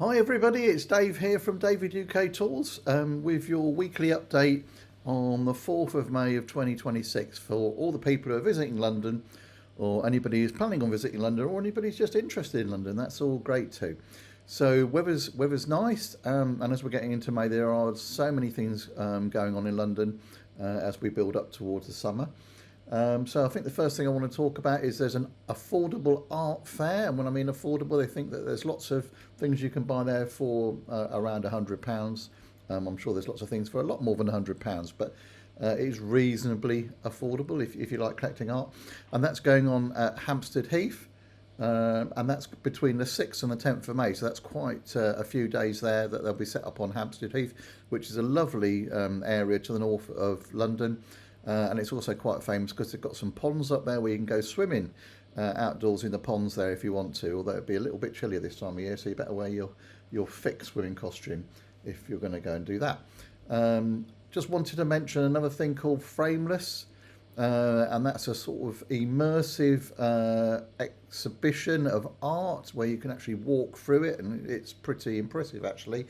Hi everybody, it's Dave here from David UK Tours with your weekly update on the 4th of May of 2026 for all the people who are visiting London, or anybody who's planning on visiting London, or anybody who's just interested in London. That's all great too. So weather's nice, and as we're getting into May, there are so many things going on in London as we build up towards the summer. So I think the first thing I want to talk about is there's an affordable art fair, and when I mean affordable, I think that there's lots of things you can buy there for around £100. I'm sure there's lots of things for a lot more than £100, but it is reasonably affordable if you like collecting art, and that's going on at Hampstead Heath. And that's between the 6th and the 10th of May, so that's quite a few days there that they'll be set up on Hampstead Heath, which is a lovely area to the north of London. And it's also quite famous because they've got some ponds up there where you can go swimming outdoors in the ponds there if you want to, although it'd be a little bit chillier this time of year, so you better wear your thick swimming costume if you're going to go and do that. Just wanted to mention another thing called Frameless, and that's a sort of immersive exhibition of art where you can actually walk through it, and it's pretty impressive actually.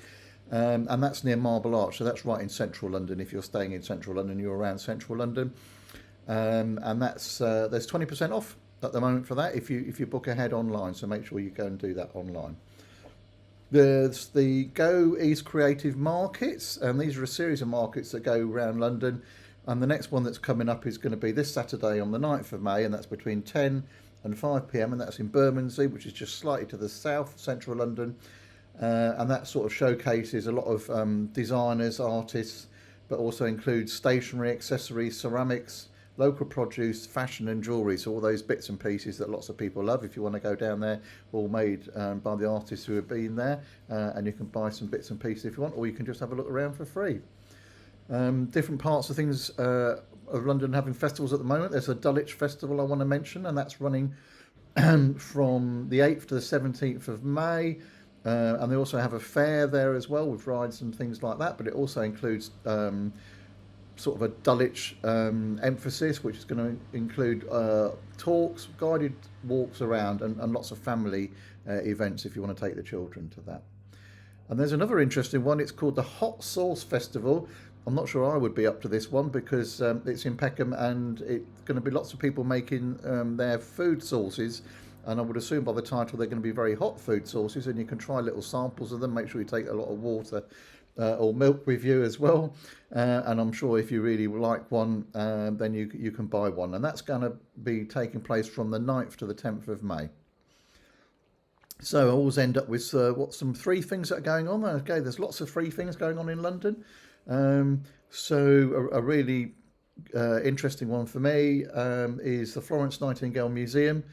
And that's near Marble Arch, so that's right in central London. If you're staying in central London, you're around central London, and that's there's 20% off at the moment for that if you book ahead online. So make sure you go and do that online. There's the Go East Creative Markets, and these are a series of markets that go around London. And the next one that's coming up is going to be this Saturday on the 9th of May, and that's between 10 and 5 p.m. and that's in Bermondsey, which is just slightly to the south, central London. And that sort of showcases a lot of designers, artists, but also includes stationery, accessories, ceramics, local produce, fashion and jewellery. So all those bits and pieces that lots of people love. If you want to go down there, all made by the artists who have been there, and you can buy some bits and pieces if you want, or you can just have a look around for free. Different parts of things of London having festivals at the moment. There's a Dulwich Festival I want to mention, and that's running from the 8th to the 17th of May. And they also have a fair there as well with rides and things like that, but it also includes sort of a Dulwich emphasis, which is going to include talks, guided walks around, and lots of family events if you want to take the children to that. And there's another interesting one. It's called the Hot Sauce Festival. I'm not sure I would be up to this one because it's in Peckham, and it's going to be lots of people making their food sauces. And I would assume by the title they're going to be very hot food sauces, and you can try little samples of them. Make sure you take a lot of water or milk with you as well. And I'm sure if you really like one, then you can buy one. And that's going to be taking place from the 9th to the 10th of May. So I always end up with some free things that are going on. Okay, there's lots of free things going on in London. So a really interesting one for me is the Florence Nightingale Museum,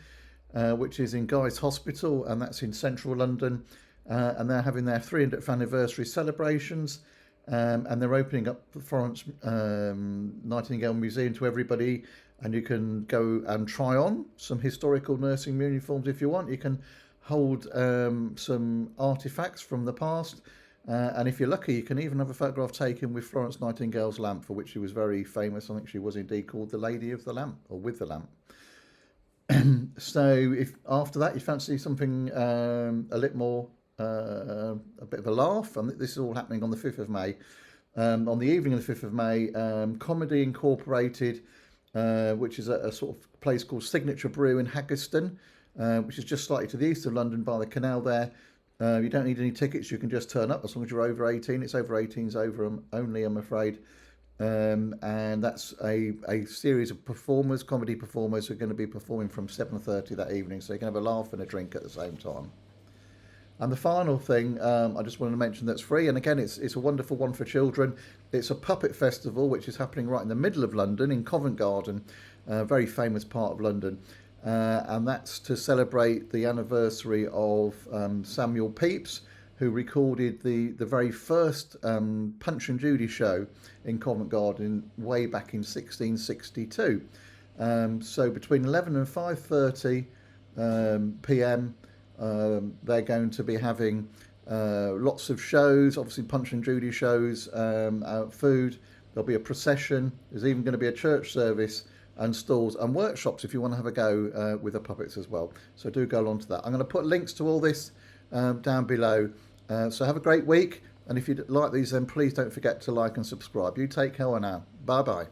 which is in Guy's Hospital, and that's in central London. And they're having their 300th anniversary celebrations, and they're opening up the Florence Nightingale Museum to everybody. And you can go and try on some historical nursing uniforms if you want. You can hold some artifacts from the past, and if you're lucky, you can even have a photograph taken with Florence Nightingale's lamp, for which she was very famous. I think she was indeed called the Lady of the Lamp, or with the lamp. So if after that you fancy something a little more, a bit of a laugh, and this is all happening on the 5th of May. On the evening of the 5th of May, Comedy Incorporated, which is a sort of place called Signature Brew in Haggerston, which is just slightly to the east of London by the canal there. You don't need any tickets, you can just turn up as long as you're over 18. It's over 18s only, I'm afraid. And that's a series of performers, comedy performers, who are going to be performing from 7:30 that evening, so you can have a laugh and a drink at the same time. And the final thing I just wanted to mention that's free, and again it's a wonderful one for children. It's a puppet festival which is happening right in the middle of London in Covent Garden, a very famous part of London. And that's to celebrate the anniversary of Samuel Pepys, who recorded the very first Punch and Judy show in Covent Garden way back in 1662. So between 11 and 5:30 p.m. They're going to be having lots of shows, obviously Punch and Judy shows, food. There'll be a procession. There's even going to be a church service and stalls and workshops if you want to have a go with the puppets as well. So do go along to that. I'm going to put links to all this down below, So have a great week. And if you like these, then please don't forget to like and subscribe. You take care now. Bye bye.